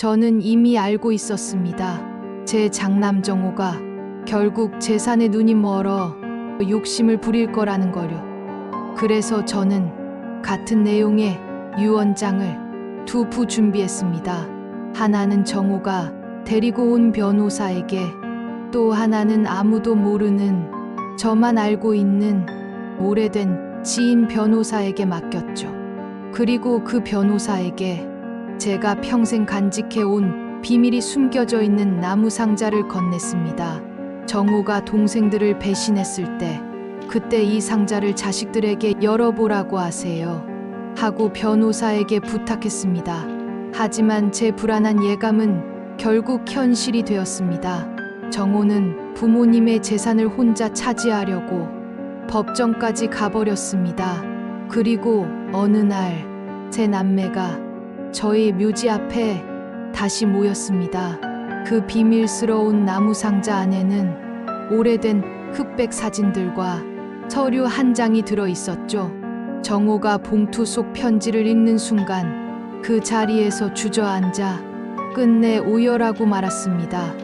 저는 이미 알고 있었습니다. 제 장남 정호가 결국 재산에 눈이 멀어 욕심을 부릴 거라는 거요. 그래서 저는 같은 내용의 유언장을 두 부 준비했습니다. 하나는 정호가 데리고 온 변호사에게, 또 하나는 아무도 모르는 저만 알고 있는 오래된 지인 변호사에게 맡겼죠. 그리고 그 변호사에게 제가 평생 간직해 온 비밀이 숨겨져 있는 나무 상자를 건넸습니다. 정호가 동생들을 배신했을 때 그때 이 상자를 자식들에게 열어보라고 하세요 하고 변호사에게 부탁했습니다. 하지만 제 불안한 예감은 결국 현실이 되었습니다. 정호는 부모님의 재산을 혼자 차지하려고 법정까지 가버렸습니다. 그리고 어느 날 제 남매가 저희 묘지 앞에 다시 모였습니다. 그 비밀스러운 나무 상자 안에는 오래된 흑백 사진들과 서류 한 장이 들어 있었죠. 정호가 봉투 속 편지를 읽는 순간 그 자리에서 주저앉아 끝내 오열하고 말았습니다.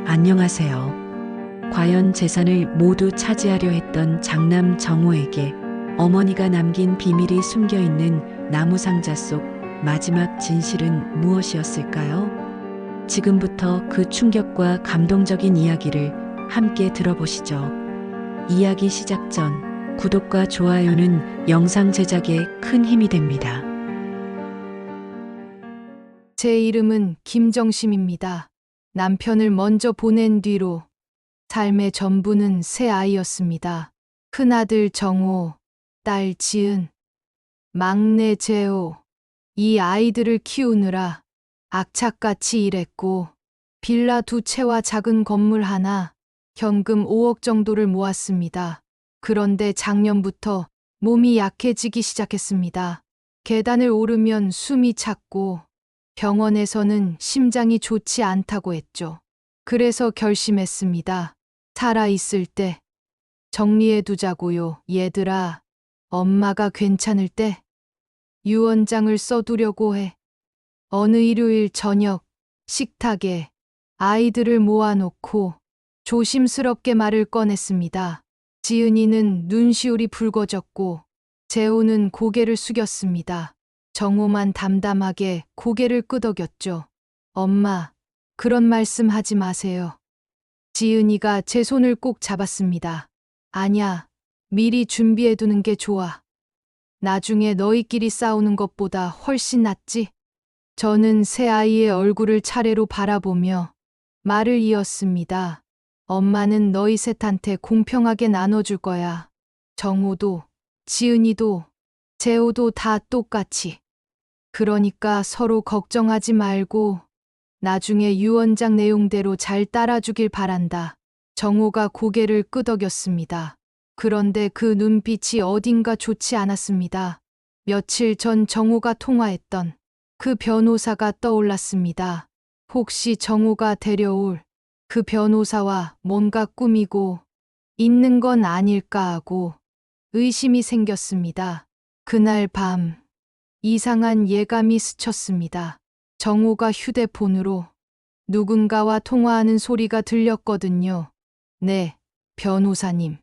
안녕하세요. 과연 재산을 모두 차지하려 했던 장남 정호에게 어머니가 남긴 비밀이 숨겨 있는 나무 상자 속 마지막 진실은 무엇이었을까요? 지금부터 그 충격과 감동적인 이야기를 함께 들어보시죠. 이야기 시작 전 구독과 좋아요는 영상 제작에 큰 힘이 됩니다. 제 이름은 김정심입니다. 남편을 먼저 보낸 뒤로 삶의 전부는 새 아이였습니다. 큰아들 정호, 딸 지은, 막내 재호. 이 아이들을 키우느라 악착같이 일했고 빌라 2채와 작은 건물 하나, 현금 5억 정도를 모았습니다. 그런데 작년부터 몸이 약해지기 시작했습니다. 계단을 오르면 숨이 찼고 병원에서는 심장이 좋지 않다고 했죠. 그래서 결심했습니다. 살아있을 때 정리해두자고요. 얘들아, 엄마가 괜찮을 때 유언장을 써두려고 해. 어느 일요일 저녁 식탁에 아이들을 모아놓고 조심스럽게 말을 꺼냈습니다. 지은이는 눈시울이 붉어졌고 재호는 고개를 숙였습니다. 정호만 담담하게 고개를 끄덕였죠. 엄마, 그런 말씀 하지 마세요. 지은이가 제 손을 꼭 잡았습니다. 아냐, 미리 준비해두는 게 좋아. 나중에 너희끼리 싸우는 것보다 훨씬 낫지? 저는 새 아이의 얼굴을 차례로 바라보며 말을 이었습니다. 엄마는 너희 셋한테 공평하게 나눠줄 거야. 정호도, 지은이도, 재호도 다 똑같이. 그러니까 서로 걱정하지 말고 나중에 유언장 내용대로 잘 따라주길 바란다. 정호가 고개를 끄덕였습니다. 그런데 그 눈빛이 어딘가 좋지 않았습니다. 며칠 전 정호가 통화했던 그 변호사가 떠올랐습니다. 혹시 정호가 데려올 그 변호사와 뭔가 꾸미고 있는 건 아닐까 하고 의심이 생겼습니다. 그날 밤 이상한 예감이 스쳤습니다. 정호가 휴대폰으로 누군가와 통화하는 소리가 들렸거든요. 네, 변호사님.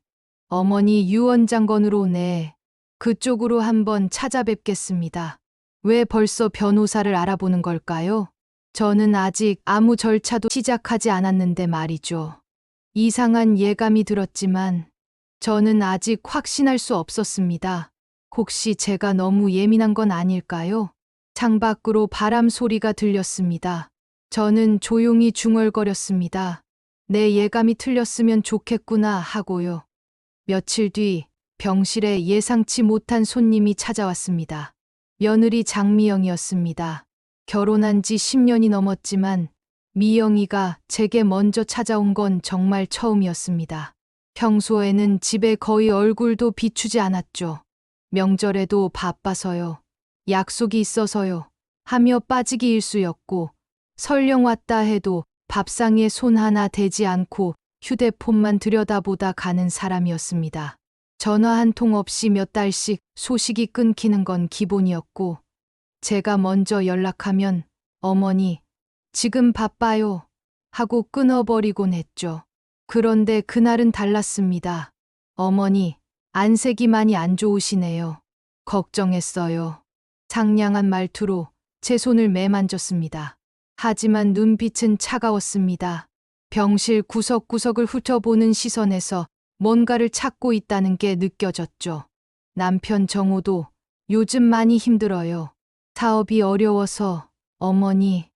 어머니 유언장 건으로 네. 그쪽으로 한번 찾아뵙겠습니다. 왜 벌써 변호사를 알아보는 걸까요? 저는 아직 아무 절차도 시작하지 않았는데 말이죠. 이상한 예감이 들었지만 저는 아직 확신할 수 없었습니다. 혹시 제가 너무 예민한 건 아닐까요? 창밖으로 바람 소리가 들렸습니다. 저는 조용히 중얼거렸습니다. 내 예감이 틀렸으면 좋겠구나 하고요. 며칠 뒤 병실에 예상치 못한 손님이 찾아왔습니다. 며느리 장미영이었습니다. 결혼한 지 10년이 넘었지만 미영이가 제게 먼저 찾아온 건 정말 처음이었습니다. 평소에는 집에 거의 얼굴도 비추지 않았죠. 명절에도 바빠서요. 약속이 있어서요. 하며 빠지기 일쑤였고 설령 왔다 해도 밥상에 손 하나 대지 않고 휴대폰만 들여다보다 가는 사람이었습니다. 전화 한 통 없이 몇 달씩 소식이 끊기는 건 기본이었고 제가 먼저 연락하면 어머니, 지금 바빠요. 하고 끊어버리곤 했죠. 그런데 그날은 달랐습니다. 어머니, 안색이 많이 안 좋으시네요. 걱정했어요. 상냥한 말투로 제 손을 매만졌습니다. 하지만 눈빛은 차가웠습니다. 병실 구석구석을 훑어보는 시선에서 뭔가를 찾고 있다는 게 느껴졌죠. 남편 정호도 요즘 많이 힘들어요. 사업이 어려워서 어머니,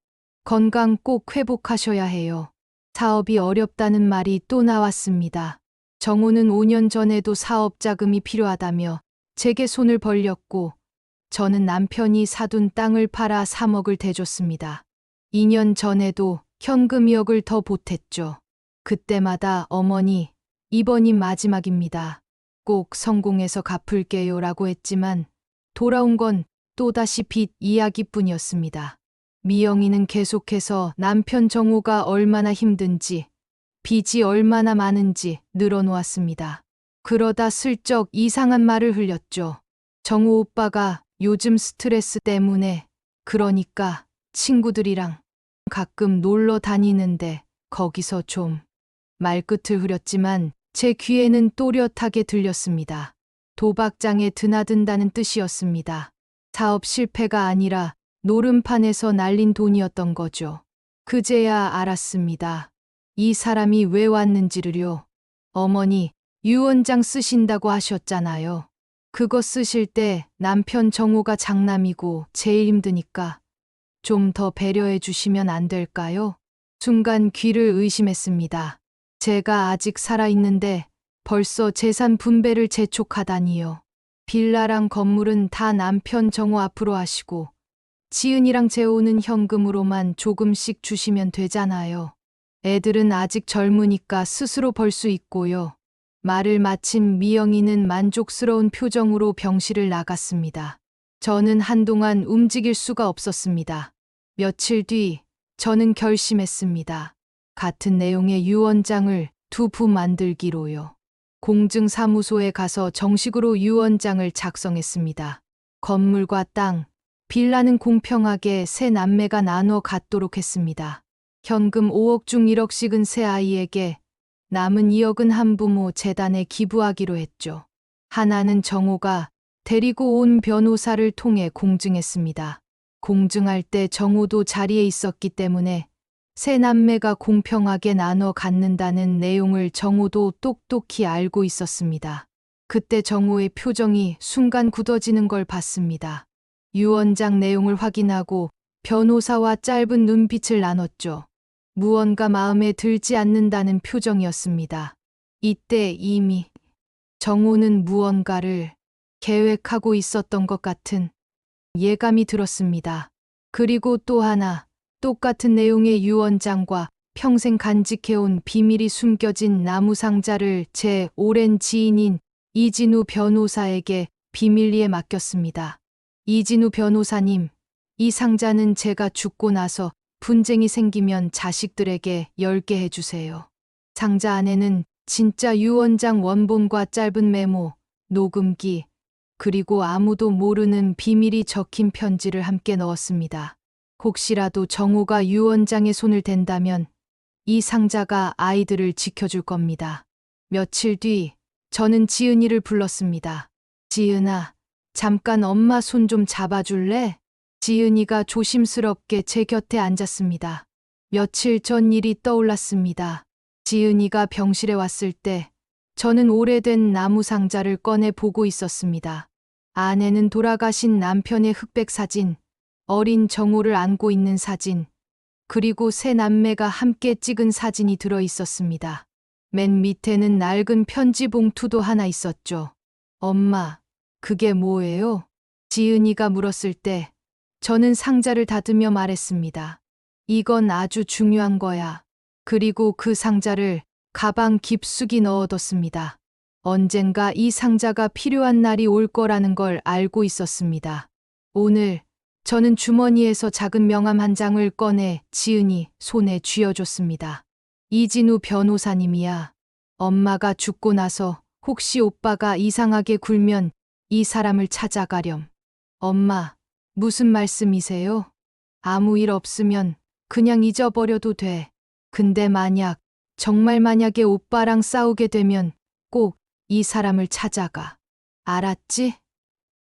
건강 꼭 회복하셔야 해요. 사업이 어렵다는 말이 또 나왔습니다. 정호는 5년 전에도 사업 자금이 필요하다며 제게 손을 벌렸고 저는 남편이 사둔 땅을 팔아 3억을 대줬습니다. 2년 전에도 현금 2억을 더 보탰죠. 그때마다 어머니, 이번이 마지막입니다. 꼭 성공해서 갚을게요라고 했지만 돌아온 건 또다시 빚 이야기뿐이었습니다. 미영이는 계속해서 남편 정호가 얼마나 힘든지, 빚이 얼마나 많은지 늘어놓았습니다. 그러다 슬쩍 이상한 말을 흘렸죠. 정호 오빠가 요즘 스트레스 때문에, 그러니까 친구들이랑 가끔 놀러 다니는데 거기서 좀. 말끝을 흐렸지만 제 귀에는 또렷하게 들렸습니다. 도박장에 드나든다는 뜻이었습니다. 사업 실패가 아니라 노름판에서 날린 돈이었던 거죠. 그제야 알았습니다. 이 사람이 왜 왔는지를요. 어머니, 유 원장 쓰신다고 하셨잖아요. 그거 쓰실 때 남편 정호가 장남이고 제일 힘드니까 좀 더 배려해 주시면 안 될까요? 순간 귀를 의심했습니다. 제가 아직 살아있는데 벌써 재산 분배를 재촉하다니요. 빌라랑 건물은 다 남편 정호 앞으로 하시고 지은이랑 재호는 현금으로만 조금씩 주시면 되잖아요. 애들은 아직 젊으니까 스스로 벌 수 있고요. 말을 마친 미영이는 만족스러운 표정으로 병실을 나갔습니다. 저는 한동안 움직일 수가 없었습니다. 며칠 뒤 저는 결심했습니다. 같은 내용의 유 원장을 두 부 만들기로요. 공증사무소에 가서 정식으로 유 원장을 작성했습니다. 건물과 땅, 빌라는 공평하게 세 남매가 나눠 갖도록 했습니다. 현금 5억 중 1억씩은 세 아이에게, 남은 2억은 한부모 재단에 기부하기로 했죠. 하나는 정호가 데리고 온 변호사를 통해 공증했습니다. 공증할 때 정호도 자리에 있었기 때문에 세 남매가 공평하게 나눠 갖는다는 내용을 정호도 똑똑히 알고 있었습니다. 그때 정호의 표정이 순간 굳어지는 걸 봤습니다. 유 원장 내용을 확인하고 변호사와 짧은 눈빛을 나눴죠. 무언가 마음에 들지 않는다는 표정이었습니다. 이때 이미 정호는 무언가를 계획하고 있었던 것 같은 예감이 들었습니다. 그리고 또 하나, 똑같은 내용의 유 원장과 평생 간직해온 비밀이 숨겨진 나무 상자를 제 오랜 지인인 이진우 변호사에게 비밀리에 맡겼습니다. 이진우 변호사님, 이 상자는 제가 죽고 나서 분쟁이 생기면 자식들에게 열게 해주세요. 상자 안에는 진짜 유 원장 원본과 짧은 메모, 녹음기, 그리고 아무도 모르는 비밀이 적힌 편지를 함께 넣었습니다. 혹시라도 정호가 유 원장의 손을 댄다면 이 상자가 아이들을 지켜줄 겁니다. 며칠 뒤 저는 지은이를 불렀습니다. 지은아, 잠깐 엄마 손 좀 잡아줄래? 지은이가 조심스럽게 제 곁에 앉았습니다. 며칠 전 일이 떠올랐습니다. 지은이가 병실에 왔을 때 저는 오래된 나무 상자를 꺼내 보고 있었습니다. 안에는 돌아가신 남편의 흑백 사진, 어린 정호를 안고 있는 사진, 그리고 세 남매가 함께 찍은 사진이 들어 있었습니다. 맨 밑에는 낡은 편지 봉투도 하나 있었죠. 엄마, 그게 뭐예요? 지은이가 물었을 때 저는 상자를 닫으며 말했습니다. 이건 아주 중요한 거야. 그리고 그 상자를 가방 깊숙이 넣어뒀습니다. 언젠가 이 상자가 필요한 날이 올 거라는 걸 알고 있었습니다. 오늘 저는 주머니에서 작은 명함 한 장을 꺼내 지은이 손에 쥐어줬습니다. 이진우 변호사님이야. 엄마가 죽고 나서 혹시 오빠가 이상하게 굴면 이 사람을 찾아가렴. 엄마, 무슨 말씀이세요? 아무 일 없으면 그냥 잊어버려도 돼. 근데 정말 만약에 오빠랑 싸우게 되면 꼭 이 사람을 찾아가. 알았지?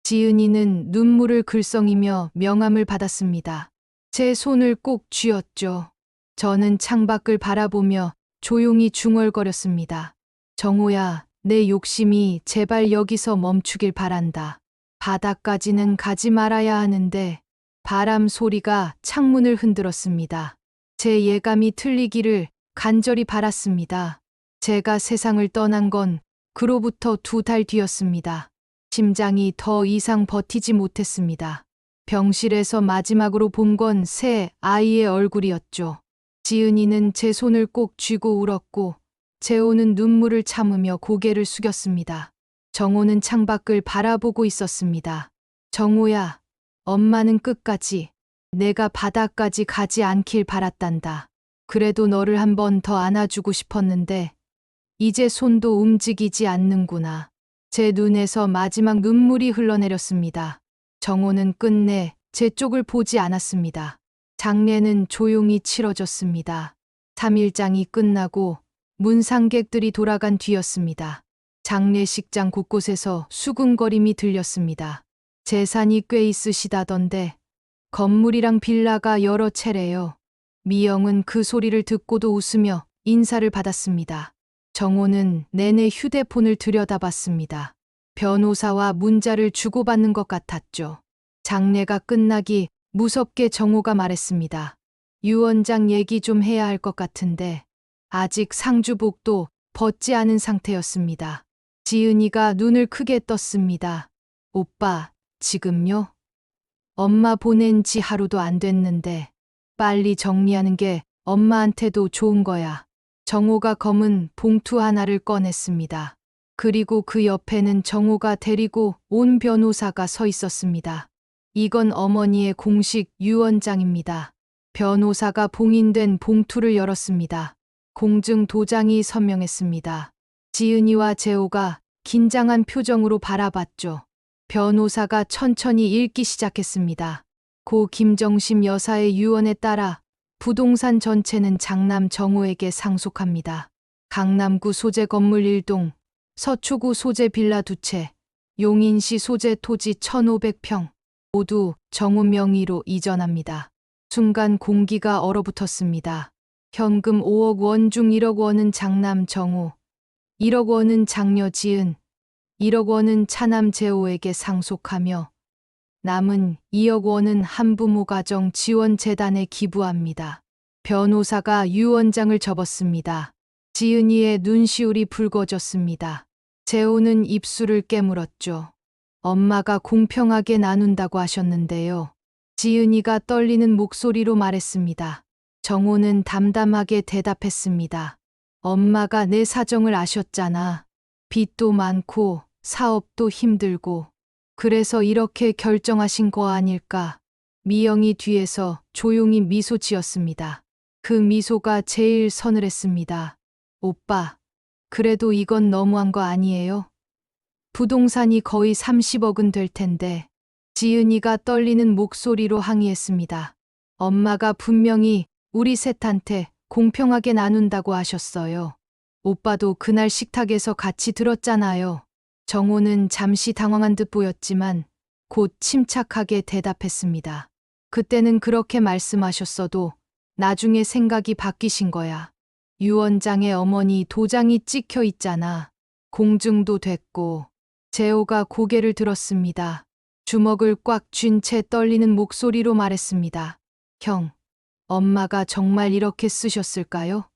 지은이는 눈물을 글썽이며 명함을 받았습니다. 제 손을 꼭 쥐었죠. 저는 창밖을 바라보며 조용히 중얼거렸습니다. 정호야, 내 욕심이 제발 여기서 멈추길 바란다. 바다까지는 가지 말아야 하는데 바람 소리가 창문을 흔들었습니다. 제 예감이 틀리기를 간절히 바랐습니다. 제가 세상을 떠난 건 그로부터 2달 뒤였습니다. 심장이 더 이상 버티지 못했습니다. 병실에서 마지막으로 본 건 새 아이의 얼굴이었죠. 지은이는 제 손을 꼭 쥐고 울었고 재호는 눈물을 참으며 고개를 숙였습니다. 정호는 창밖을 바라보고 있었습니다. 정호야, 엄마는 끝까지 내가 바다까지 가지 않길 바랐단다. 그래도 너를 한 번 더 안아주고 싶었는데 이제 손도 움직이지 않는구나. 제 눈에서 마지막 눈물이 흘러내렸습니다. 정호는 끝내 제 쪽을 보지 않았습니다. 장례는 조용히 치러졌습니다. 3일장이 끝나고 문상객들이 돌아간 뒤였습니다. 장례식장 곳곳에서 수군거림이 들렸습니다. 재산이 꽤 있으시다던데 건물이랑 빌라가 여러 채래요. 미영은 그 소리를 듣고도 웃으며 인사를 받았습니다. 정호는 내내 휴대폰을 들여다봤습니다. 변호사와 문자를 주고받는 것 같았죠. 장례가 끝나기 무섭게 정호가 말했습니다. 유 원장 얘기 좀 해야 할 것 같은데 아직 상주복도 벗지 않은 상태였습니다. 지은이가 눈을 크게 떴습니다. 오빠, 지금요? 엄마 보낸 지 하루도 안 됐는데 빨리 정리하는 게 엄마한테도 좋은 거야. 정호가 검은 봉투 하나를 꺼냈습니다. 그리고 그 옆에는 정호가 데리고 온 변호사가 서 있었습니다. 이건 어머니의 공식 유언장입니다. 변호사가 봉인된 봉투를 열었습니다. 공증 도장이 선명했습니다. 지은이와 재호가 긴장한 표정으로 바라봤죠. 변호사가 천천히 읽기 시작했습니다. 고 김정심 여사의 유언에 따라 부동산 전체는 장남 정호에게 상속합니다. 강남구 소재 건물 1동, 서초구 소재 빌라 2채, 용인시 소재 토지 1,500평 모두 정호 명의로 이전합니다. 순간 공기가 얼어붙었습니다. 현금 5억 원 중 1억 원은 장남 정호, 1억 원은 장녀 지은, 1억 원은 차남 재호에게 상속하며 남은 2억 원은 한부모 가정 지원재단에 기부합니다. 변호사가 유언장을 접었습니다. 지은이의 눈시울이 붉어졌습니다. 재호는 입술을 깨물었죠. 엄마가 공평하게 나눈다고 하셨는데요. 지은이가 떨리는 목소리로 말했습니다. 정호는 담담하게 대답했습니다. 엄마가 내 사정을 아셨잖아. 빚도 많고 사업도 힘들고 그래서 이렇게 결정하신 거 아닐까. 미영이 뒤에서 조용히 미소 지었습니다. 그 미소가 제일 서늘했습니다. 오빠, 그래도 이건 너무한 거 아니에요? 부동산이 거의 30억은 될 텐데. 지은이가 떨리는 목소리로 항의했습니다. 엄마가 분명히 우리 셋한테 공평하게 나눈다고 하셨어요. 오빠도 그날 식탁에서 같이 들었잖아요. 정호는 잠시 당황한 듯 보였지만 곧 침착하게 대답했습니다. 그때는 그렇게 말씀하셨어도 나중에 생각이 바뀌신 거야. 유 원장의 어머니 도장이 찍혀 있잖아. 공증도 됐고. 재호가 고개를 들었습니다. 주먹을 꽉 쥔 채 떨리는 목소리로 말했습니다. 형, 엄마가 정말 이렇게 쓰셨을까요?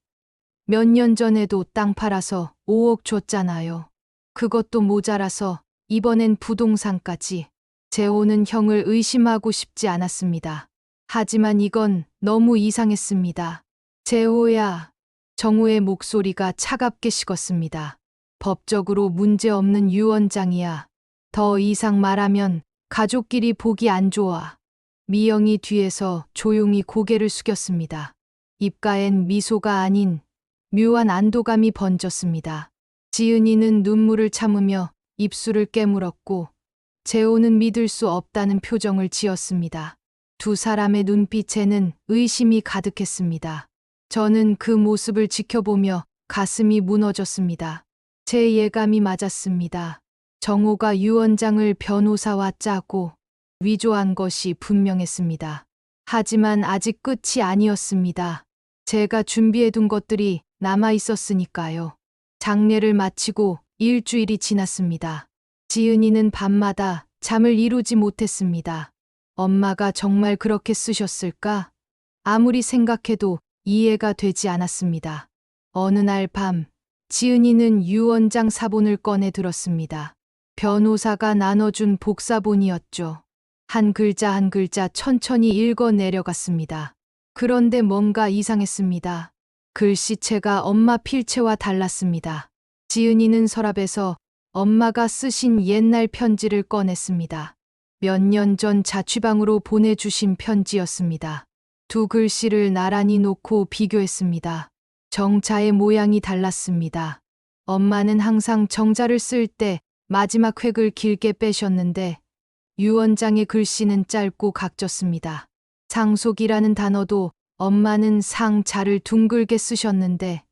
몇 년 전에도 땅 팔아서 5억 줬잖아요. 그것도 모자라서 이번엔 부동산까지. 재호는 형을 의심하고 싶지 않았습니다. 하지만 이건 너무 이상했습니다. 재호야. 정호의 목소리가 차갑게 식었습니다. 법적으로 문제없는 유언장이야. 더 이상 말하면 가족끼리 보기 안 좋아. 미영이 뒤에서 조용히 고개를 숙였습니다. 입가엔 미소가 아닌 묘한 안도감이 번졌습니다. 지은이는 눈물을 참으며 입술을 깨물었고 재호는 믿을 수 없다는 표정을 지었습니다. 두 사람의 눈빛에는 의심이 가득했습니다. 저는 그 모습을 지켜보며 가슴이 무너졌습니다. 제 예감이 맞았습니다. 정호가 유 원장을 변호사와 짜고 위조한 것이 분명했습니다. 하지만 아직 끝이 아니었습니다. 제가 준비해둔 것들이 남아 있었으니까요. 장례를 마치고 일주일이 지났습니다. 지은이는 밤마다 잠을 이루지 못했습니다. 엄마가 정말 그렇게 쓰셨을까? 아무리 생각해도 이해가 되지 않았습니다. 어느 날 밤, 지은이는 유 원장 사본을 꺼내 들었습니다. 변호사가 나눠준 복사본이었죠. 한 글자 한 글자 천천히 읽어 내려갔습니다. 그런데 뭔가 이상했습니다. 글씨체가 엄마 필체와 달랐습니다. 지은이는 서랍에서 엄마가 쓰신 옛날 편지를 꺼냈습니다. 몇 년 전 자취방으로 보내주신 편지였습니다. 두 글씨를 나란히 놓고 비교했습니다. 정자의 모양이 달랐습니다. 엄마는 항상 정자를 쓸 때 마지막 획을 길게 빼셨는데 유 원장의 글씨는 짧고 각졌습니다. 상속이라는 단어도 엄마는 상자를 둥글게 쓰셨는데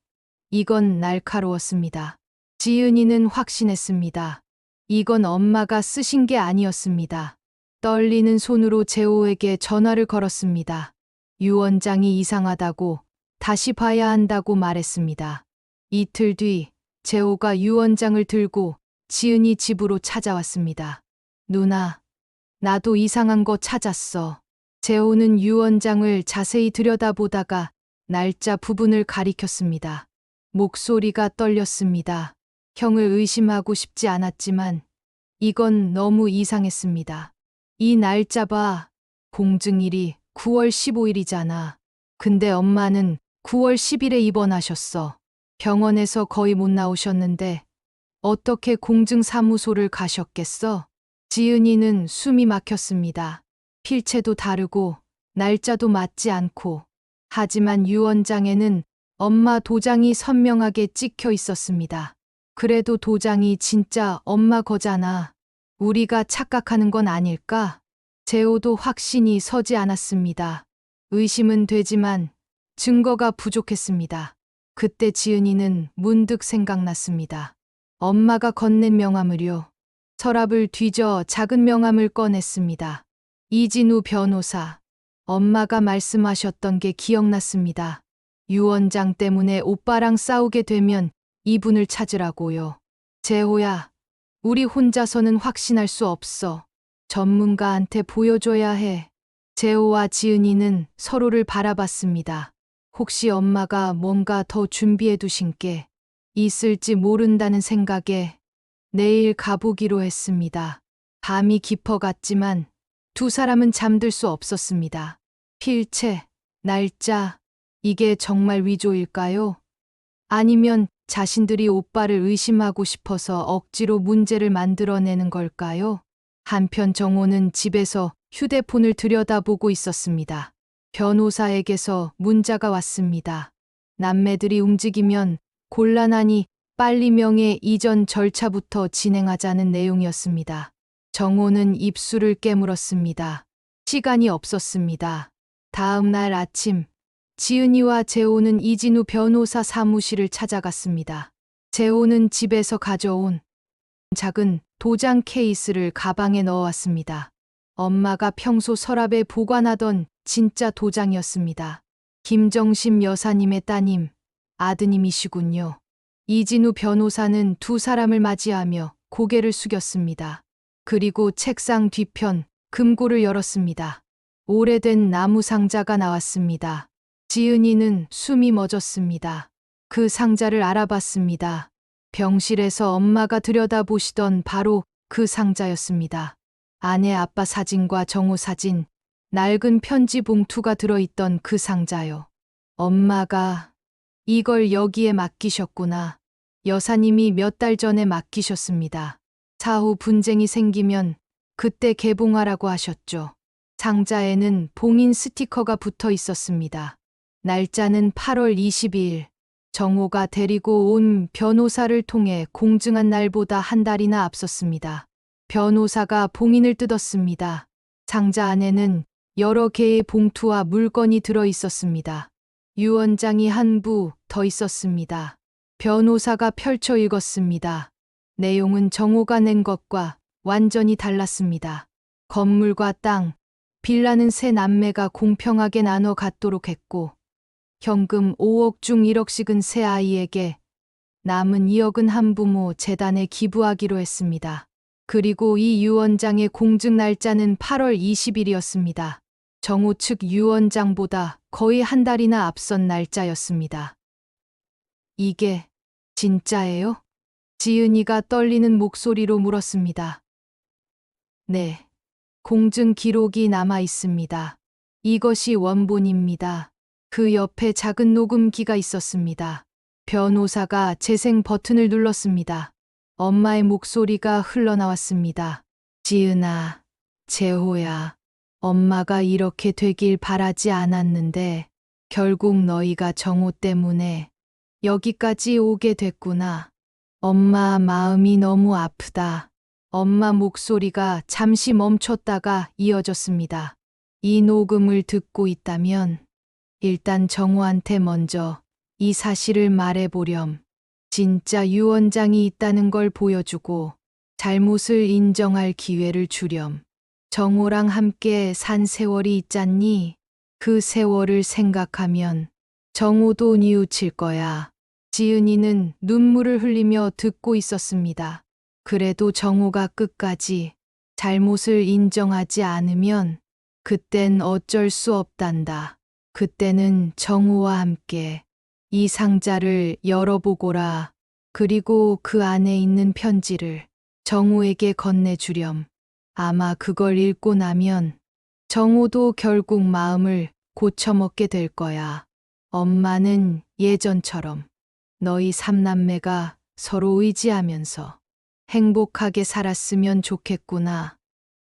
이건 날카로웠습니다. 지은이는 확신했습니다. 이건 엄마가 쓰신 게 아니었습니다. 떨리는 손으로 재호에게 전화를 걸었습니다. 유 원장이 이상하다고 다시 봐야 한다고 말했습니다. 이틀 뒤 재호가 유 원장을 들고 지은이 집으로 찾아왔습니다. 누나, 나도 이상한 거 찾았어. 재호는 유 원장을 자세히 들여다보다가 날짜 부분을 가리켰습니다. 목소리가 떨렸습니다. 형을 의심하고 싶지 않았지만 이건 너무 이상했습니다. 이 날짜 봐. 공증일이 9월 15일이잖아. 근데 엄마는 9월 10일에 입원하셨어. 병원에서 거의 못 나오셨는데 어떻게 공증사무소를 가셨겠어? 지은이는 숨이 막혔습니다. 필체도 다르고 날짜도 맞지 않고 하지만 유 원장에는 엄마 도장이 선명하게 찍혀 있었습니다. 그래도 도장이 진짜 엄마 거잖아. 우리가 착각하는 건 아닐까? 재호도 확신이 서지 않았습니다. 의심은 되지만 증거가 부족했습니다. 그때 지은이는 문득 생각났습니다. 엄마가 건넨 명함을요. 서랍을 뒤져 작은 명함을 꺼냈습니다. 이진우 변호사. 엄마가 말씀하셨던 게 기억났습니다. 유 원장 때문에 오빠랑 싸우게 되면 이분을 찾으라고요. 재호야, 우리 혼자서는 확신할 수 없어. 전문가한테 보여줘야 해. 재호와 지은이는 서로를 바라봤습니다. 혹시 엄마가 뭔가 더 준비해 두신 게 있을지 모른다는 생각에 내일 가보기로 했습니다. 밤이 깊어갔지만 두 사람은 잠들 수 없었습니다. 필체, 날짜, 이게 정말 위조일까요? 아니면 자신들이 오빠를 의심하고 싶어서 억지로 문제를 만들어내는 걸까요? 한편 정호는 집에서 휴대폰을 들여다보고 있었습니다. 변호사에게서 문자가 왔습니다. 남매들이 움직이면 곤란하니 빨리 명예 이전 절차부터 진행하자는 내용이었습니다. 정호는 입술을 깨물었습니다. 시간이 없었습니다. 다음 날 아침, 지은이와 재호는 이진우 변호사 사무실을 찾아갔습니다. 재호는 집에서 가져온 작은 도장 케이스를 가방에 넣어왔습니다. 엄마가 평소 서랍에 보관하던 진짜 도장이었습니다. 김정심 여사님의 따님, 아드님이시군요. 이진우 변호사는 두 사람을 맞이하며 고개를 숙였습니다. 그리고 책상 뒤편 금고를 열었습니다. 오래된 나무 상자가 나왔습니다. 지은이는 숨이 멎었습니다. 그 상자를 알아봤습니다. 병실에서 엄마가 들여다보시던 바로 그 상자였습니다. 아내 아빠 사진과 정호 사진, 낡은 편지 봉투가 들어있던 그 상자요. 엄마가 이걸 여기에 맡기셨구나. 여사님이 몇 달 전에 맡기셨습니다. 사후 분쟁이 생기면 그때 개봉하라고 하셨죠. 상자에는 봉인 스티커가 붙어 있었습니다. 날짜는 8월 22일. 정호가 데리고 온 변호사를 통해 공증한 날보다 한 달이나 앞섰습니다. 변호사가 봉인을 뜯었습니다. 상자 안에는 여러 개의 봉투와 물건이 들어 있었습니다. 유 원장이 한 부 더 있었습니다. 변호사가 펼쳐 읽었습니다. 내용은 정호가 낸 것과 완전히 달랐습니다. 건물과 땅, 빌라는 세 남매가 공평하게 나눠 갖도록 했고, 현금 5억 중 1억씩은 세 아이에게, 남은 2억은 한부모 재단에 기부하기로 했습니다. 그리고 이 유 원장의 공증 날짜는 8월 20일이었습니다. 정호 측 유 원장보다 거의 한 달이나 앞선 날짜였습니다. 이게 진짜예요? 지은이가 떨리는 목소리로 물었습니다. 네. 공증 기록이 남아 있습니다. 이것이 원본입니다. 그 옆에 작은 녹음기가 있었습니다. 변호사가 재생 버튼을 눌렀습니다. 엄마의 목소리가 흘러나왔습니다. 지은아, 재호야, 엄마가 이렇게 되길 바라지 않았는데 결국 너희가 정호 때문에 여기까지 오게 됐구나. 엄마 마음이 너무 아프다. 엄마 목소리가 잠시 멈췄다가 이어졌습니다. 이 녹음을 듣고 있다면 일단 정호한테 먼저 이 사실을 말해보렴. 진짜 유 원장이 있다는 걸 보여주고 잘못을 인정할 기회를 주렴. 정호랑 함께 산 세월이 있잖니? 그 세월을 생각하면 정호도 뉘우칠 거야. 지은이는 눈물을 흘리며 듣고 있었습니다. 그래도 정호가 끝까지 잘못을 인정하지 않으면 그땐 어쩔 수 없단다. 그때는 정호와 함께 이 상자를 열어보거라. 그리고 그 안에 있는 편지를 정호에게 건네주렴. 아마 그걸 읽고 나면 정호도 결국 마음을 고쳐먹게 될 거야. 엄마는 예전처럼 너희 삼남매가 서로 의지하면서 행복하게 살았으면 좋겠구나.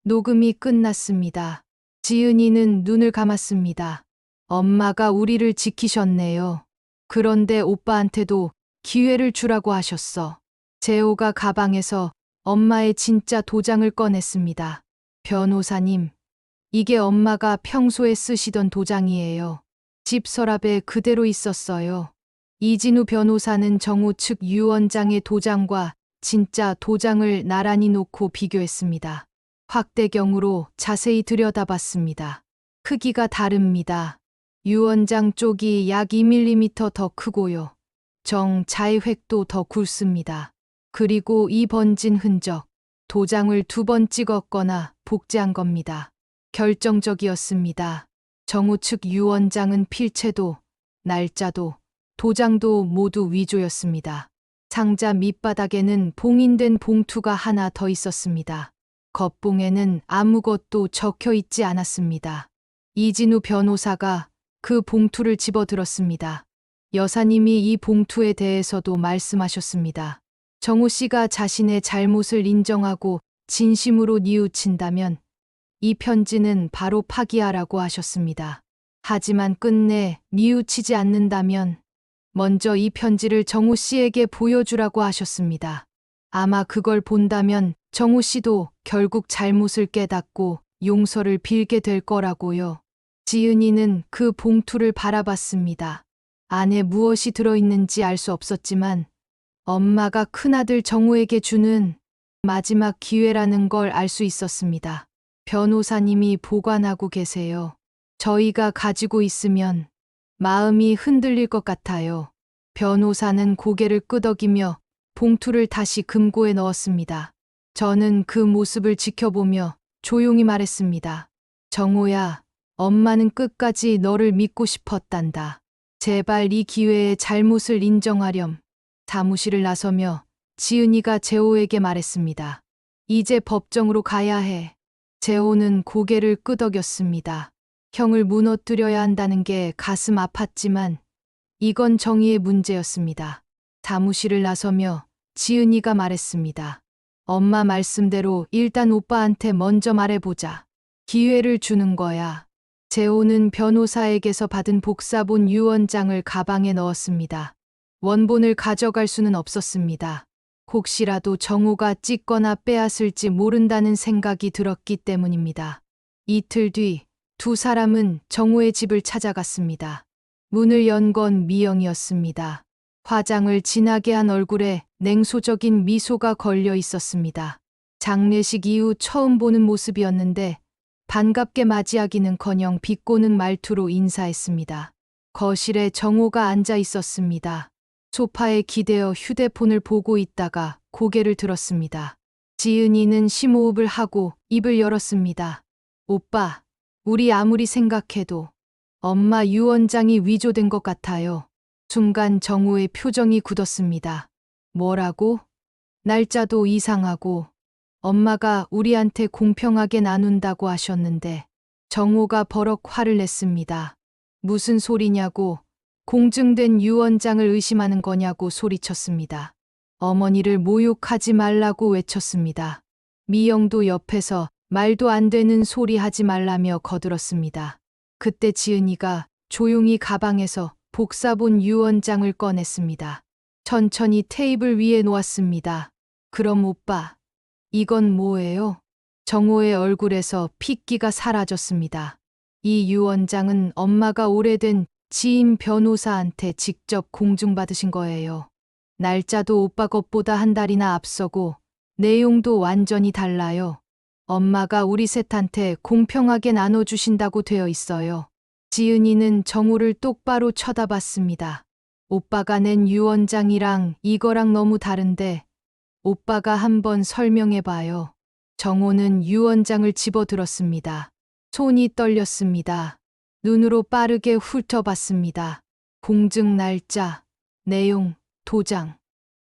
녹음이 끝났습니다. 지은이는 눈을 감았습니다. 엄마가 우리를 지키셨네요. 그런데 오빠한테도 기회를 주라고 하셨어. 재호가 가방에서 엄마의 진짜 도장을 꺼냈습니다. 변호사님, 이게 엄마가 평소에 쓰시던 도장이에요. 집 서랍에 그대로 있었어요. 이진우 변호사는 정호 측 유 원장의 도장과 진짜 도장을 나란히 놓고 비교했습니다. 확대경으로 자세히 들여다봤습니다. 크기가 다릅니다. 유 원장 쪽이 약 2mm 더 크고요. 자의 획도 더 굵습니다. 그리고 이 번진 흔적, 도장을 2번 찍었거나 복제한 겁니다. 결정적이었습니다. 정호 측 유 원장은 필체도, 날짜도, 도장도 모두 위조였습니다. 상자 밑바닥에는 봉인된 봉투가 하나 더 있었습니다. 겉봉에는 아무것도 적혀 있지 않았습니다. 이진우 변호사가 그 봉투를 집어들었습니다. 여사님이 이 봉투에 대해서도 말씀하셨습니다. 정호 씨가 자신의 잘못을 인정하고 진심으로 뉘우친다면 이 편지는 바로 파기하라고 하셨습니다. 하지만 끝내 뉘우치지 않는다면 먼저 이 편지를 정호 씨에게 보여주라고 하셨습니다. 아마 그걸 본다면 정호 씨도 결국 잘못을 깨닫고 용서를 빌게 될 거라고요. 지은이는 그 봉투를 바라봤습니다. 안에 무엇이 들어있는지 알 수 없었지만 엄마가 큰아들 정호에게 주는 마지막 기회라는 걸 알 수 있었습니다. 변호사님이 보관하고 계세요. 저희가 가지고 있으면 마음이 흔들릴 것 같아요. 변호사는 고개를 끄덕이며 봉투를 다시 금고에 넣었습니다. 저는 그 모습을 지켜보며 조용히 말했습니다. 정호야, 엄마는 끝까지 너를 믿고 싶었단다. 제발 이 기회에 잘못을 인정하렴. 사무실을 나서며 지은이가 재호에게 말했습니다. 이제 법정으로 가야 해. 재호는 고개를 끄덕였습니다. 형을 무너뜨려야 한다는 게 가슴 아팠지만 이건 정의의 문제였습니다. 사무실을 나서며 지은이가 말했습니다. 엄마 말씀대로 일단 오빠한테 먼저 말해보자. 기회를 주는 거야. 재호는 변호사에게서 받은 복사본 유언장을 가방에 넣었습니다. 원본을 가져갈 수는 없었습니다. 혹시라도 정호가 찢거나 빼앗을지 모른다는 생각이 들었기 때문입니다. 이틀 뒤 두 사람은 정호의 집을 찾아갔습니다. 문을 연 건 미영이었습니다. 화장을 진하게 한 얼굴에 냉소적인 미소가 걸려 있었습니다. 장례식 이후 처음 보는 모습이었는데 반갑게 맞이하기는커녕 비꼬는 말투로 인사했습니다. 거실에 정호가 앉아 있었습니다. 소파에 기대어 휴대폰을 보고 있다가 고개를 들었습니다. 지은이는 심호흡을 하고 입을 열었습니다. 오빠, 우리 아무리 생각해도 엄마 유언장이 위조된 것 같아요. 순간 정호의 표정이 굳었습니다. 뭐라고? 날짜도 이상하고 엄마가 우리한테 공평하게 나눈다고 하셨는데 정호가 버럭 화를 냈습니다. 무슨 소리냐고, 공증된 유언장을 의심하는 거냐고 소리쳤습니다. 어머니를 모욕하지 말라고 외쳤습니다. 미영도 옆에서 말도 안 되는 소리 하지 말라며 거들었습니다. 그때 지은이가 조용히 가방에서 복사본 유언장을 꺼냈습니다. 천천히 테이블 위에 놓았습니다. 그럼 오빠, 이건 뭐예요? 정호의 얼굴에서 핏기가 사라졌습니다. 이 유언장은 엄마가 오래된 지인 변호사한테 직접 공증받으신 거예요. 날짜도 오빠 것보다 한 달이나 앞서고 내용도 완전히 달라요. 엄마가 우리 셋한테 공평하게 나눠주신다고 되어 있어요. 지은이는 정호를 똑바로 쳐다봤습니다. 오빠가 낸 유언장이랑 이거랑 너무 다른데 오빠가 한번 설명해봐요. 정호는 유언장을 집어들었습니다. 손이 떨렸습니다. 눈으로 빠르게 훑어봤습니다. 공증 날짜, 내용, 도장.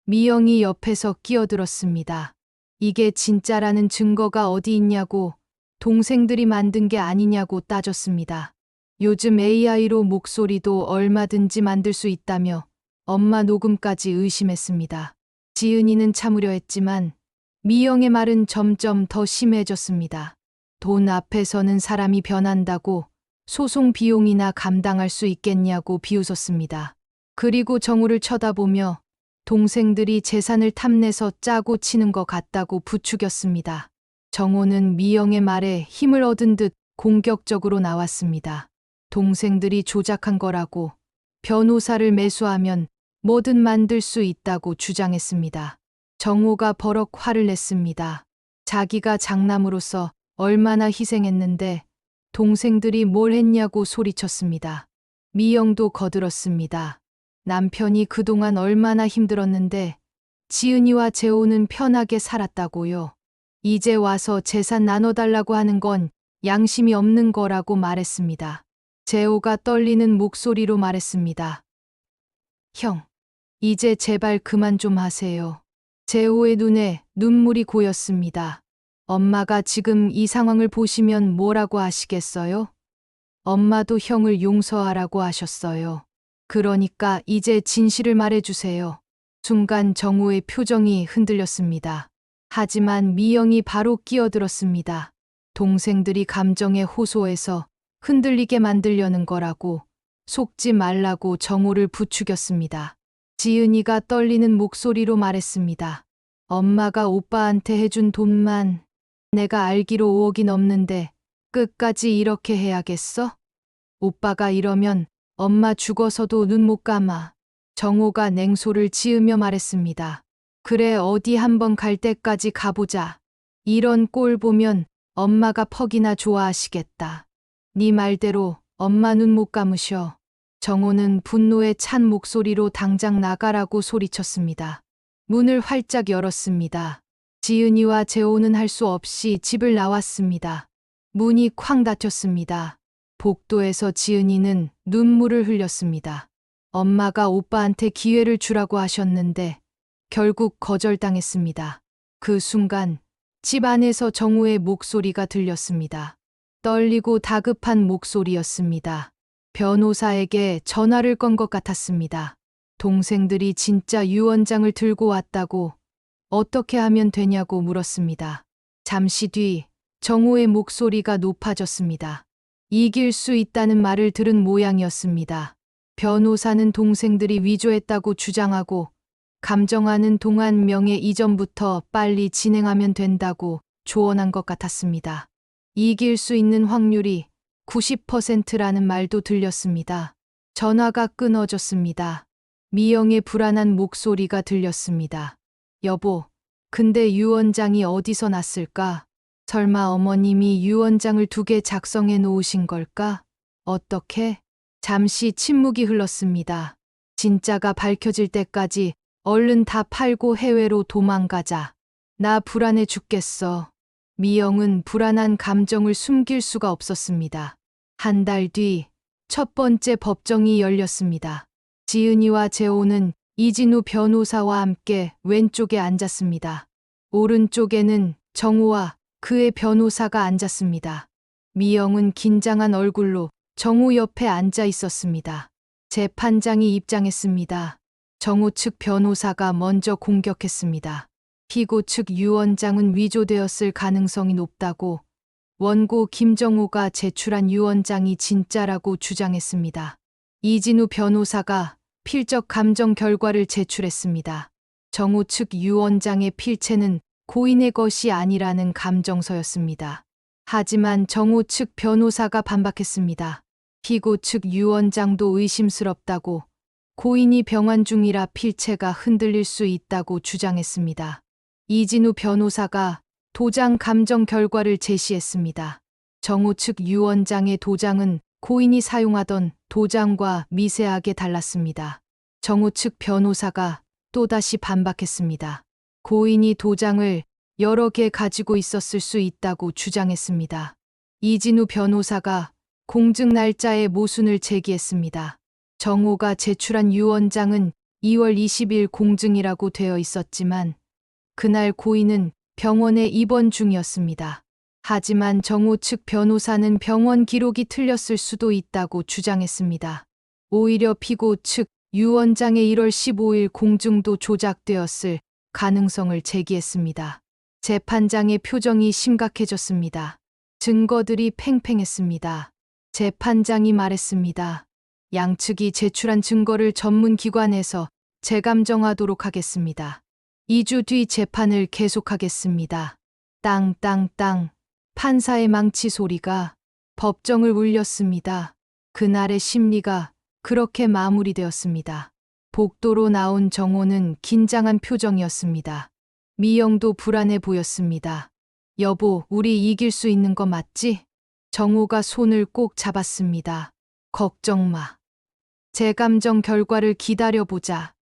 미영이 옆에서 끼어들었습니다. 이게 진짜라는 증거가 어디 있냐고, 동생들이 만든 게 아니냐고 따졌습니다. 요즘 AI로 목소리도 얼마든지 만들 수 있다며 엄마 녹음까지 의심했습니다. 지은이는 참으려 했지만 미영의 말은 점점 더 심해졌습니다. 돈 앞에서는 사람이 변한다고 소송 비용이나 감당할 수 있겠냐고 비웃었습니다. 그리고 정우를 쳐다보며 동생들이 재산을 탐내서 짜고 치는 것 같다고 부추겼습니다. 정호는 미영의 말에 힘을 얻은 듯 공격적으로 나왔습니다. 동생들이 조작한 거라고, 변호사를 매수하면 뭐든 만들 수 있다고 주장했습니다. 정호가 버럭 화를 냈습니다. 자기가 장남으로서 얼마나 희생했는데 동생들이 뭘 했냐고 소리쳤습니다. 미영도 거들었습니다. 남편이 그동안 얼마나 힘들었는데 지은이와 재호는 편하게 살았다고요. 이제 와서 재산 나눠달라고 하는 건 양심이 없는 거라고 말했습니다. 재호가 떨리는 목소리로 말했습니다. 형, 이제 제발 그만 좀 하세요. 재호의 눈에 눈물이 고였습니다. 엄마가 지금 이 상황을 보시면 뭐라고 하시겠어요? 엄마도 형을 용서하라고 하셨어요. 그러니까 이제 진실을 말해주세요. 순간 정호의 표정이 흔들렸습니다. 하지만 미영이 바로 끼어들었습니다. 동생들이 감정에 호소해서 흔들리게 만들려는 거라고, 속지 말라고 정호를 부추겼습니다. 지은이가 떨리는 목소리로 말했습니다. 엄마가 오빠한테 해준 돈만 내가 알기로 5억이 넘는데 끝까지 이렇게 해야겠어? 오빠가 이러면 엄마 죽어서도 눈 못 감아. 정호가 냉소를 지으며 말했습니다. 그래, 어디 한번 갈 때까지 가보자. 이런 꼴 보면 엄마가 퍽이나 좋아하시겠다. 네 말대로 엄마 눈 못 감으셔. 정호는 분노에 찬 목소리로 당장 나가라고 소리쳤습니다. 문을 활짝 열었습니다. 지은이와 재호는 할 수 없이 집을 나왔습니다. 문이 쾅 닫혔습니다. 복도에서 지은이는 눈물을 흘렸습니다. 엄마가 오빠한테 기회를 주라고 하셨는데 결국 거절당했습니다. 그 순간 집 안에서 정우의 목소리가 들렸습니다. 떨리고 다급한 목소리였습니다. 변호사에게 전화를 건 것 같았습니다. 동생들이 진짜 유언장을 들고 왔다고, 어떻게 하면 되냐고 물었습니다. 잠시 뒤 정호의 목소리가 높아졌습니다. 이길 수 있다는 말을 들은 모양이었습니다. 변호사는 동생들이 위조했다고 주장하고 감정하는 동안 명예 이전부터 빨리 진행하면 된다고 조언한 것 같았습니다. 이길 수 있는 확률이 90%라는 말도 들렸습니다. 전화가 끊어졌습니다. 미영의 불안한 목소리가 들렸습니다. 여보, 근데 유언장이 어디서 났을까? 설마 어머님이 유언장을 2개 작성해 놓으신 걸까? 어떻게? 잠시 침묵이 흘렀습니다. 진짜가 밝혀질 때까지 얼른 다 팔고 해외로 도망가자. 나 불안해 죽겠어. 미영은 불안한 감정을 숨길 수가 없었습니다. 한 달 뒤 첫 번째 법정이 열렸습니다. 지은이와 재호는 이진우 변호사와 함께 왼쪽에 앉았습니다. 오른쪽에는 정우와 그의 변호사가 앉았습니다. 미영은 긴장한 얼굴로 정우 옆에 앉아 있었습니다. 재판장이 입장했습니다. 정우 측 변호사가 먼저 공격했습니다. 피고 측 유언장은 위조되었을 가능성이 높다고 원고 김정우가 제출한 유언장이 진짜라고 주장했습니다. 이진우 변호사가 필적 감정 결과를 제출했습니다. 정우 측 유언장의 필체는 고인의 것이 아니라는 감정서였습니다. 하지만 정우 측 변호사가 반박했습니다. 피고 측 유언장도 의심스럽다고 고인이 병환 중이라 필체가 흔들릴 수 있다고 주장했습니다. 이진우 변호사가 도장 감정 결과를 제시했습니다. 정우 측 유언장의 도장은 고인이 사용하던 도장과 미세하게 달랐습니다. 정우 측 변호사가 또다시 반박했습니다. 고인이 도장을 여러 개 가지고 있었을 수 있다고 주장했습니다. 이진우 변호사가 공증 날짜의 모순을 제기했습니다. 정우가 제출한 유언장은 2월 20일 공증이라고 되어 있었지만 그날 고인은 병원에 입원 중이었습니다. 하지만 정우 측 변호사는 병원 기록이 틀렸을 수도 있다고 주장했습니다. 오히려 피고 측 유언장의 1월 15일 공증도 조작되었을 가능성을 제기했습니다. 재판장의 표정이 심각해졌습니다. 증거들이 팽팽했습니다. 재판장이 말했습니다. 양측이 제출한 증거를 전문기관에서 재감정하도록 하겠습니다. 2주 뒤 재판을 계속하겠습니다. 땅땅땅 판사의 망치 소리가 법정을 울렸습니다. 그날의 심리가 그렇게 마무리되었습니다. 복도로 나온 정호는 긴장한 표정이었습니다. 미영도 불안해 보였습니다. 여보, 우리 이길 수 있는 거 맞지? 정호가 손을 꼭 잡았습니다. 걱정 마. 재감정 결과를 기다려보자.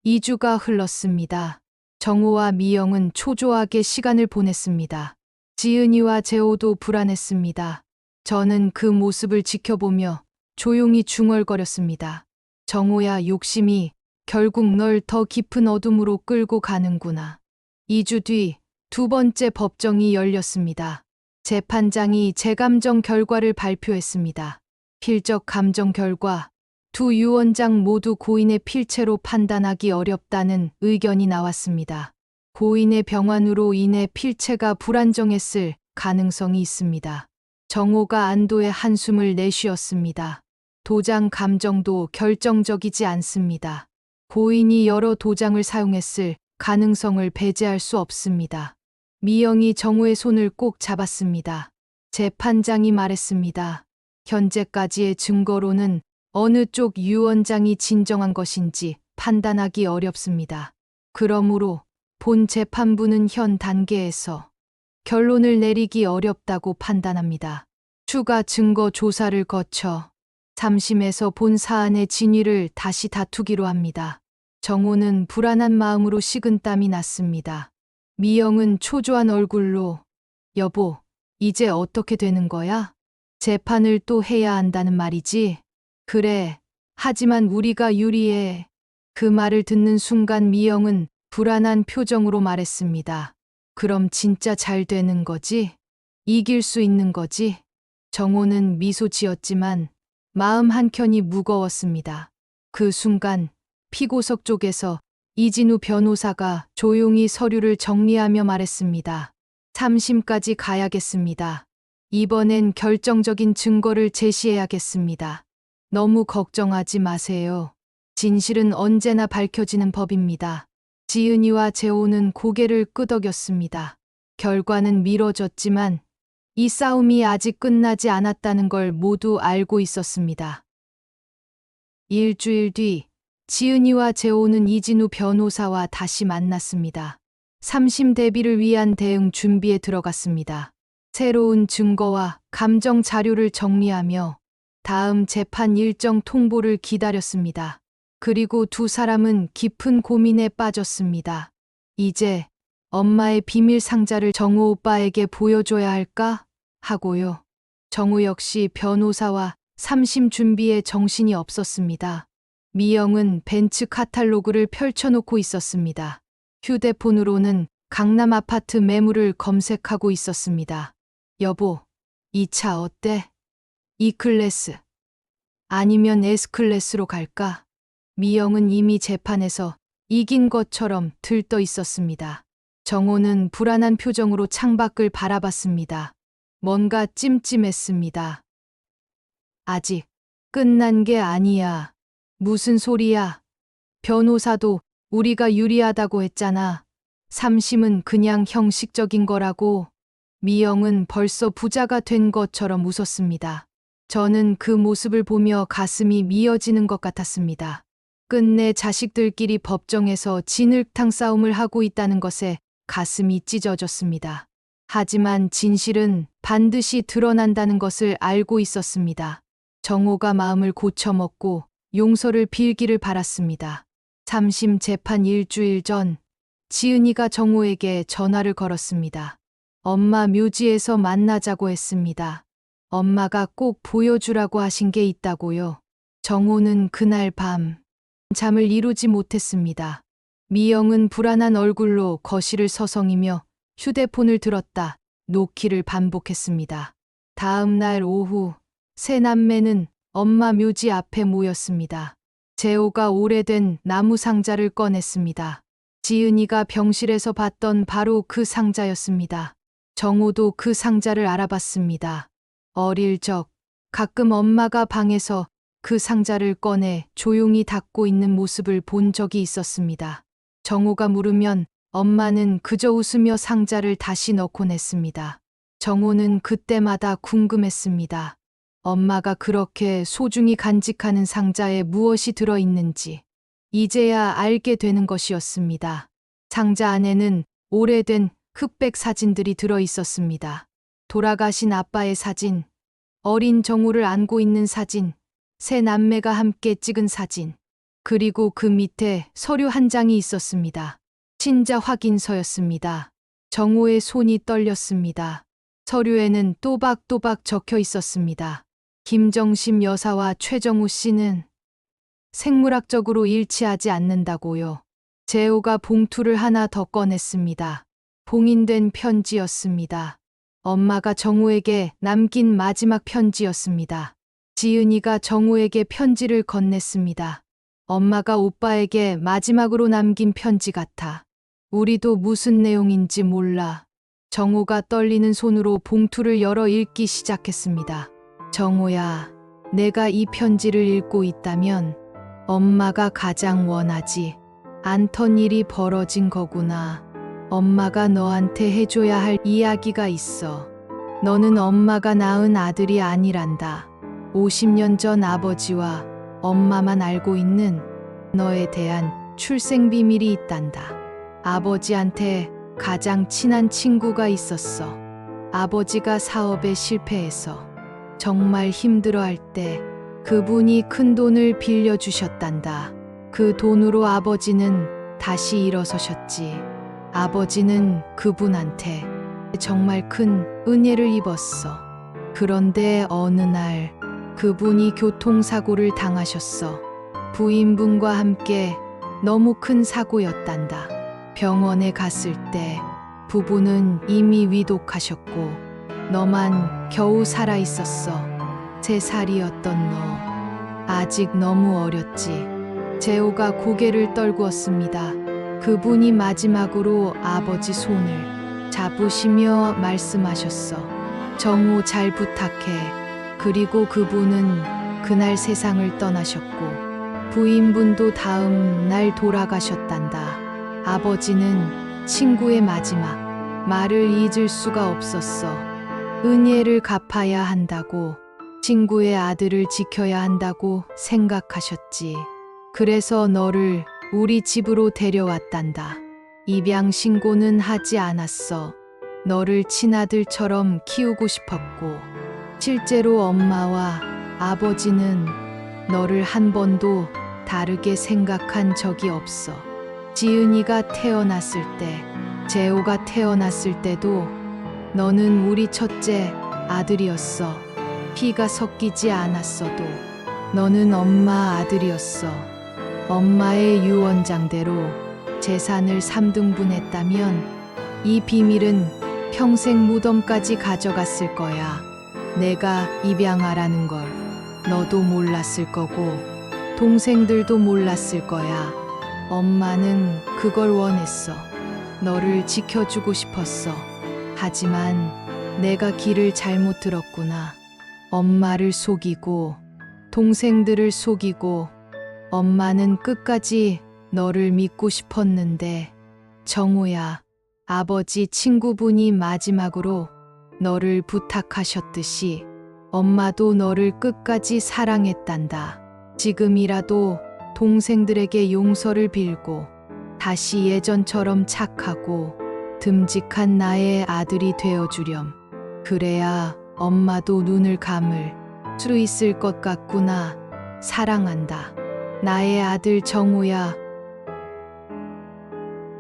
2주가 흘렀습니다. 정호와 미영은 초조하게 시간을 보냈습니다. 지은이와 재호도 불안했습니다. 저는 그 모습을 지켜보며 조용히 중얼거렸습니다. 정호야, 욕심이 결국 널 더 깊은 어둠으로 끌고 가는구나. 2주 뒤 2번째 법정이 열렸습니다. 재판장이 재감정 결과를 발표했습니다. 필적 감정 결과, 2 유언장 모두 고인의 필체로 판단하기 어렵다는 의견이 나왔습니다. 고인의 병환으로 인해 필체가 불안정했을 가능성이 있습니다. 정호가 안도의 한숨을 내쉬었습니다. 도장 감정도 결정적이지 않습니다. 고인이 여러 도장을 사용했을 가능성을 배제할 수 없습니다. 미영이 정호의 손을 꼭 잡았습니다. 재판장이 말했습니다. 현재까지의 증거로는 어느 쪽 유언장이 진정한 것인지 판단하기 어렵습니다. 그러므로 본 재판부는 현 단계에서 결론을 내리기 어렵다고 판단합니다. 추가 증거 조사를 거쳐 3심에서 본 사안의 진위를 다시 다투기로 합니다. 정호는 불안한 마음으로 식은땀이 났습니다. 미영은 초조한 얼굴로 여보, 이제 어떻게 되는 거야? 재판을 또 해야 한다는 말이지? 그래, 하지만 우리가 유리해. 그 말을 듣는 순간 미영은 불안한 표정으로 말했습니다. 그럼 진짜 잘 되는 거지? 이길 수 있는 거지? 정호는 미소 지었지만 마음 한켠이 무거웠습니다. 그 순간 피고석 쪽에서 이진우 변호사가 조용히 서류를 정리하며 말했습니다. 3심까지 가야겠습니다. 이번엔 결정적인 증거를 제시해야겠습니다. 너무 걱정하지 마세요. 진실은 언제나 밝혀지는 법입니다. 지은이와 재호는 고개를 끄덕였습니다. 결과는 미뤄졌지만 이 싸움이 아직 끝나지 않았다는 걸 모두 알고 있었습니다. 일주일 뒤 지은이와 재호는 이진우 변호사와 다시 만났습니다. 3심 대비를 위한 대응 준비에 들어갔습니다. 새로운 증거와 감정 자료를 정리하며 다음 재판 일정 통보를 기다렸습니다. 그리고 두 사람은 깊은 고민에 빠졌습니다. 이제 엄마의 비밀 상자를 정우 오빠에게 보여줘야 할까? 하고요. 정우 역시 변호사와 3심 준비에 정신이 없었습니다. 미영은 벤츠 카탈로그를 펼쳐놓고 있었습니다. 휴대폰으로는 강남 아파트 매물을 검색하고 있었습니다. 여보, 이 차 어때? E클래스. 아니면 S클래스로 갈까? 미영은 이미 재판에서 이긴 것처럼 들떠 있었습니다. 정호는 불안한 표정으로 창밖을 바라봤습니다. 뭔가 찜찜했습니다. 아직 끝난 게 아니야. 무슨 소리야? 변호사도 우리가 유리하다고 했잖아. 3심은 그냥 형식적인 거라고. 미영은 벌써 부자가 된 것처럼 웃었습니다. 저는 그 모습을 보며 가슴이 미어지는 것 같았습니다. 끝내 자식들끼리 법정에서 진흙탕 싸움을 하고 있다는 것에 가슴이 찢어졌습니다. 하지만 진실은 반드시 드러난다는 것을 알고 있었습니다. 정호가 마음을 고쳐먹고 용서를 빌기를 바랐습니다. 3심 재판 일주일 전 지은이가 정호에게 전화를 걸었습니다. 엄마 묘지에서 만나자고 했습니다. 엄마가 꼭 보여주라고 하신 게 있다고요. 정호는 그날 밤 잠을 이루지 못했습니다. 미영은 불안한 얼굴로 거실을 서성이며 휴대폰을 들었다 놓기를 반복했습니다. 다음 날 오후 세 남매는 엄마 묘지 앞에 모였습니다. 재호가 오래된 나무 상자를 꺼냈습니다. 지은이가 병실에서 봤던 바로 그 상자였습니다. 정호도 그 상자를 알아봤습니다. 어릴 적 가끔 엄마가 방에서 그 상자를 꺼내 조용히 닫고 있는 모습을 본 적이 있었습니다. 정호가 물으면 엄마는 그저 웃으며 상자를 다시 넣곤 했습니다. 정호는 그때마다 궁금했습니다. 엄마가 그렇게 소중히 간직하는 상자에 무엇이 들어있는지 이제야 알게 되는 것이었습니다. 상자 안에는 오래된 흑백 사진들이 들어 있었습니다. 돌아가신 아빠의 사진, 어린 정호를 안고 있는 사진, 세 남매가 함께 찍은 사진, 그리고 그 밑에 서류 한 장이 있었습니다. 친자 확인서였습니다. 정호의 손이 떨렸습니다. 서류에는 또박또박 적혀 있었습니다. 김정심 여사와 최정우 씨는 생물학적으로 일치하지 않는다고요. 재호가 봉투를 하나 더 꺼냈습니다. 봉인된 편지였습니다. 엄마가 정호에게 남긴 마지막 편지였습니다. 지은이가 정호에게 편지를 건넸습니다. 엄마가 오빠에게 마지막으로 남긴 편지 같아. 우리도 무슨 내용인지 몰라. 정호가 떨리는 손으로 봉투를 열어 읽기 시작했습니다. 정호야, 내가 이 편지를 읽고 있다면 엄마가 가장 원하지 않던 일이 벌어진 거구나. 엄마가 너한테 해줘야 할 이야기가 있어. 너는 엄마가 낳은 아들이 아니란다. 50년 전 아버지와 엄마만 알고 있는 너에 대한 출생 비밀이 있단다. 아버지한테 가장 친한 친구가 있었어. 아버지가 사업에 실패해서 정말 힘들어할 때 그분이 큰 돈을 빌려주셨단다. 그 돈으로 아버지는 다시 일어서셨지. 아버지는 그분한테 정말 큰 은혜를 입었어. 그런데 어느 날 그분이 교통사고를 당하셨어. 부인분과 함께 너무 큰 사고였단다. 병원에 갔을 때 부부는 이미 위독하셨고 너만 겨우 살아 있었어. 3살이었던 너. 아직 너무 어렸지. 재호가 고개를 떨구었습니다. 그분이 마지막으로 아버지 손을 잡으시며 말씀하셨어. 정호 잘 부탁해. 그리고 그분은 그날 세상을 떠나셨고 부인분도 다음 날 돌아가셨단다. 아버지는 친구의 마지막 말을 잊을 수가 없었어. 은혜를 갚아야 한다고, 친구의 아들을 지켜야 한다고 생각하셨지. 그래서 너를 우리 집으로 데려왔단다. 입양 신고는 하지 않았어. 너를 친아들처럼 키우고 싶었고, 실제로 엄마와 아버지는 너를 한 번도 다르게 생각한 적이 없어. 지은이가 태어났을 때, 재호가 태어났을 때도 너는 우리 첫째 아들이었어. 피가 섞이지 않았어도 너는 엄마 아들이었어. 엄마의 유언장대로 재산을 3등분했다면 이 비밀은 평생 무덤까지 가져갔을 거야. 내가 입양하라는 걸 너도 몰랐을 거고 동생들도 몰랐을 거야. 엄마는 그걸 원했어. 너를 지켜주고 싶었어. 하지만 내가 길을 잘못 들었구나. 엄마를 속이고 동생들을 속이고 엄마는 끝까지 너를 믿고 싶었는데 정호야, 아버지 친구분이 마지막으로 너를 부탁하셨듯이 엄마도 너를 끝까지 사랑했단다. 지금이라도 동생들에게 용서를 빌고 다시 예전처럼 착하고 듬직한 나의 아들이 되어주렴. 그래야 엄마도 눈을 감을 수 있을 것 같구나. 사랑한다. 나의 아들 정호야.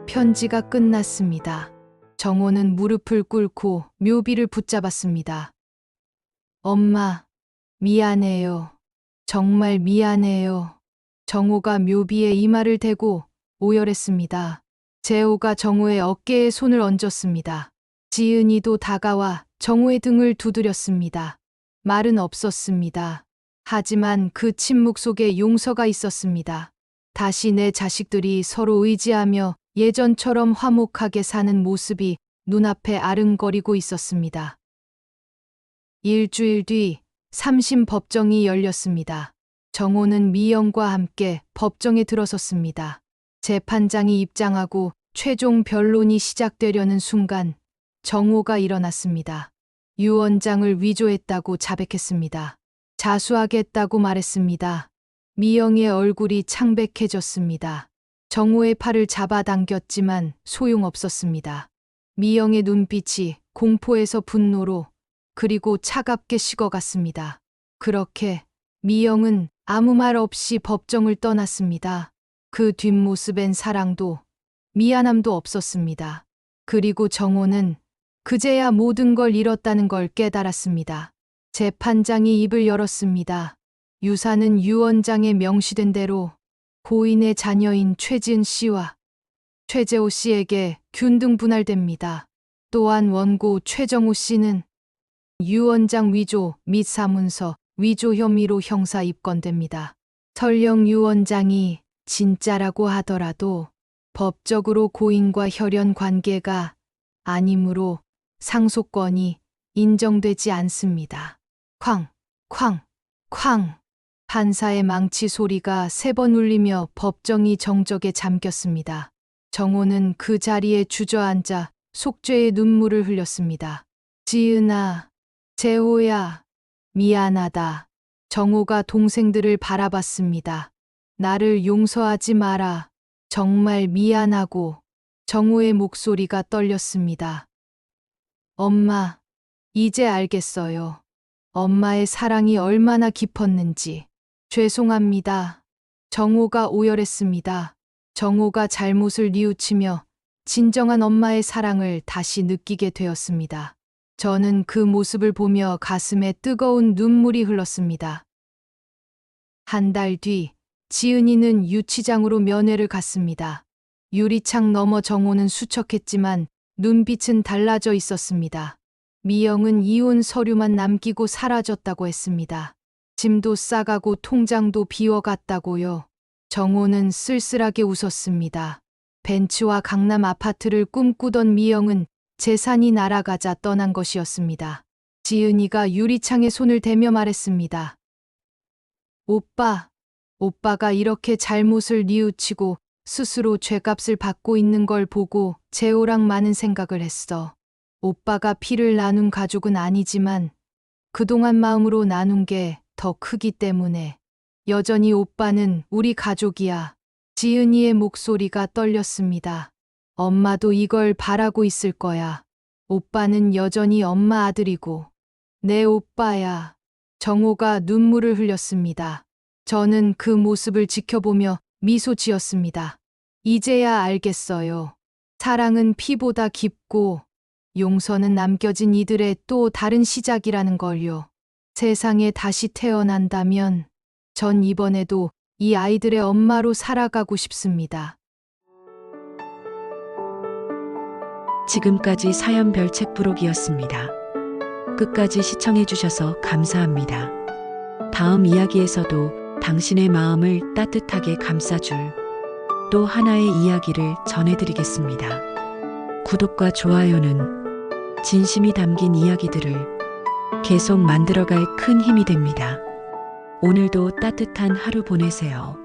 편지가 끝났습니다. 정호는 무릎을 꿇고 묘비를 붙잡았습니다. 엄마, 미안해요. 정말 미안해요. 정호가 묘비에 이마를 대고 오열했습니다. 재호가 정호의 어깨에 손을 얹었습니다. 지은이도 다가와 정호의 등을 두드렸습니다. 말은 없었습니다. 하지만 그 침묵 속에 용서가 있었습니다. 다시 내 자식들이 서로 의지하며 예전처럼 화목하게 사는 모습이 눈앞에 아른거리고 있었습니다. 일주일 뒤 3심 법정이 열렸습니다. 정호는 미영과 함께 법정에 들어섰습니다. 재판장이 입장하고 최종 변론이 시작되려는 순간 정호가 일어났습니다. 유언장을 위조했다고 자백했습니다. 자수하겠다고 말했습니다. 미영의 얼굴이 창백해졌습니다. 정호의 팔을 잡아당겼지만 소용없었습니다. 미영의 눈빛이 공포에서 분노로 그리고 차갑게 식어갔습니다. 그렇게 미영은 아무 말 없이 법정을 떠났습니다. 그 뒷모습엔 사랑도 미안함도 없었습니다. 그리고 정호는 그제야 모든 걸 잃었다는 걸 깨달았습니다. 재판장이 입을 열었습니다. 유산은 유언장에 명시된 대로 고인의 자녀인 최지은 씨와 최재호 씨에게 균등 분할됩니다. 또한 원고 최정호 씨는 유언장 위조 및 사문서 위조 혐의로 형사 입건됩니다. 설령 유언장이 진짜라고 하더라도 법적으로 고인과 혈연 관계가 아니므로 상속권이 인정되지 않습니다. 쾅, 쾅, 쾅. 판사의 망치 소리가 3번 울리며 법정이 정적에 잠겼습니다. 정호는 그 자리에 주저앉아 속죄의 눈물을 흘렸습니다. 지은아, 재호야, 미안하다. 정호가 동생들을 바라봤습니다. 나를 용서하지 마라. 정말 미안하고. 정호의 목소리가 떨렸습니다. 엄마, 이제 알겠어요. 엄마의 사랑이 얼마나 깊었는지. 죄송합니다. 정호가 오열했습니다. 정호가 잘못을 뉘우치며 진정한 엄마의 사랑을 다시 느끼게 되었습니다. 저는 그 모습을 보며 가슴에 뜨거운 눈물이 흘렀습니다. 한 달 뒤, 지은이는 유치장으로 면회를 갔습니다. 유리창 너머 정호는 수척했지만 눈빛은 달라져 있었습니다. 미영은 이혼 서류만 남기고 사라졌다고 했습니다. 짐도 싸가고 통장도 비워갔다고요. 정호는 쓸쓸하게 웃었습니다. 벤츠와 강남 아파트를 꿈꾸던 미영은 재산이 날아가자 떠난 것이었습니다. 지은이가 유리창에 손을 대며 말했습니다. 오빠, 오빠가 이렇게 잘못을 뉘우치고 스스로 죄값을 받고 있는 걸 보고 재호랑 많은 생각을 했어. 오빠가 피를 나눈 가족은 아니지만 그동안 마음으로 나눈 게 더 크기 때문에 여전히 오빠는 우리 가족이야. 지은이의 목소리가 떨렸습니다. 엄마도 이걸 바라고 있을 거야. 오빠는 여전히 엄마 아들이고 내 오빠야. 정호가 눈물을 흘렸습니다. 저는 그 모습을 지켜보며 미소 지었습니다. 이제야 알겠어요. 사랑은 피보다 깊고 용서는 남겨진 이들의 또 다른 시작이라는 걸요. 세상에 다시 태어난다면 전 이번에도 이 아이들의 엄마로 살아가고 싶습니다. 지금까지 사연 별책 부록이었습니다. 끝까지 시청해주셔서 감사합니다. 다음 이야기에서도 당신의 마음을 따뜻하게 감싸줄 또 하나의 이야기를 전해드리겠습니다. 구독과 좋아요는 진심이 담긴 이야기들을 계속 만들어갈 큰 힘이 됩니다. 오늘도 따뜻한 하루 보내세요.